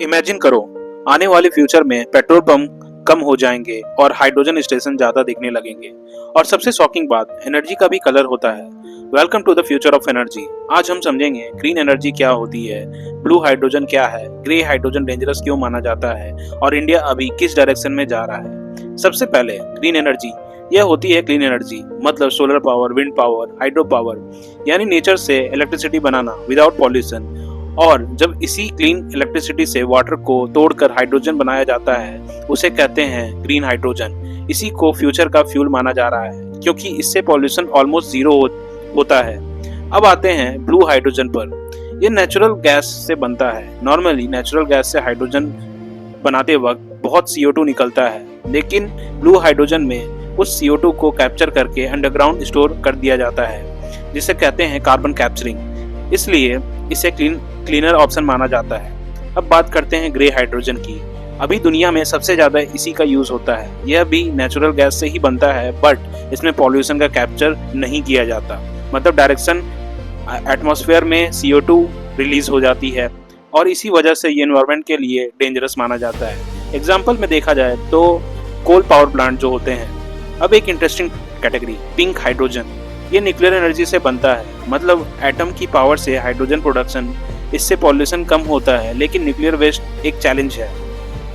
Imagine करो, आने वाले फ्यूचर में पेट्रोल पंप कम हो जाएंगे और हाइड्रोजन स्टेशन ज्यादा दिखने लगेंगे। और सबसे शॉकिंग बात, एनर्जी का भी कलर होता है। Welcome to the future of energy. आज हम समझेंगे ग्रीन एनर्जी क्या होती है, ब्लू हाइड्रोजन क्या है, ग्रे हाइड्रोजन डेंजरस क्यों माना जाता है और इंडिया अभी किस डायरेक्शन में जा रहा है। सबसे पहले ग्रीन एनर्जी, यह होती है क्लीन एनर्जी, मतलब solar power, wind power, hydro power, यानी नेचर से इलेक्ट्रिसिटी बनाना विदाउट पॉल्यूशन। और जब इसी क्लीन इलेक्ट्रिसिटी से वाटर को तोड़कर हाइड्रोजन बनाया जाता है, उसे कहते हैं ग्रीन हाइड्रोजन। इसी को फ्यूचर का फ्यूल माना जा रहा है क्योंकि इससे पॉल्यूशन ऑलमोस्ट जीरो होता है। अब आते हैं ब्लू हाइड्रोजन पर। यह नेचुरल गैस से बनता है। नॉर्मली नेचुरल गैस से हाइड्रोजन बनाते वक्त बहुत CO2 निकलता है, लेकिन ब्लू हाइड्रोजन में उस CO2 को कैप्चर करके अंडरग्राउंड स्टोर कर दिया जाता है, जिसे कहते हैं कार्बन कैप्चरिंग। इसलिए इसे क्लीनर ऑप्शन माना जाता है। अब बात करते हैं ग्रे हाइड्रोजन की। अभी दुनिया में सबसे ज्यादा इसी का यूज होता है। यह भी नेचुरल गैस से ही बनता है, बट इसमें पॉल्यूशन का कैप्चर नहीं किया जाता, मतलब डायरेक्शन एटमॉस्फेयर में CO2 रिलीज हो जाती है और इसी वजह से ये एनवायरनमेंट के लिए डेंजरस माना जाता है। एग्जाम्पल में देखा जाए तो कोल पावर प्लांट जो होते हैं। अब एक इंटरेस्टिंग कैटेगरी, पिंक हाइड्रोजन। ये न्यूक्लियर एनर्जी से बनता है, मतलब एटम की पावर से हाइड्रोजन प्रोडक्शन। इससे पॉल्यूशन कम होता है, लेकिन न्यूक्लियर वेस्ट एक चैलेंज है।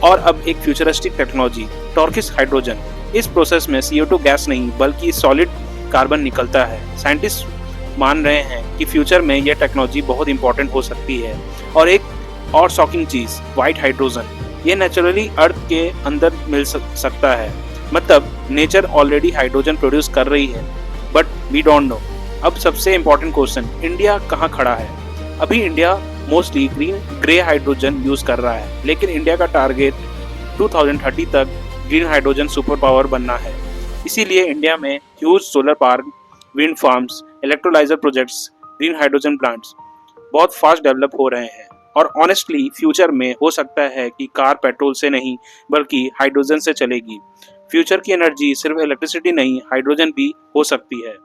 और अब एक फ्यूचरिस्टिक टेक्नोलॉजी, टॉर्किश हाइड्रोजन। इस प्रोसेस में CO2 गैस नहीं बल्कि सॉलिड कार्बन निकलता है। साइंटिस्ट मान रहे हैं कि फ्यूचर में यह टेक्नोलॉजी बहुत इंपॉर्टेंट हो सकती है। और एक और शॉकिंग चीज, व्हाइट हाइड्रोजन। ये नेचुरली अर्थ के अंदर मिल सकता है, मतलब नेचर ऑलरेडी हाइड्रोजन प्रोड्यूस कर रही है, बट वी डोंट नो। अब सबसे इंपॉर्टेंट क्वेश्चन, इंडिया कहाँ खड़ा है? अभी India mostly grey hydrogen use कर रहा है, लेकिन इंडिया का टारगेट 2030 तक ग्रीन हाइड्रोजन सुपर पावर बनना है। इसीलिए इंडिया में huge solar park, wind farms, electrolyser projects, green hydrogen plants बहुत फास्ट डेवलप हो रहे हैं। और ऑनेस्टली फ्यूचर में हो सकता है कि कार पेट्रोल से नहीं बल्कि हाइड्रोजन से चलेगी। फ्यूचर की एनर्जी सिर्फ इलेक्ट्रिसिटी नहीं, हाइड्रोजन भी हो सकती है।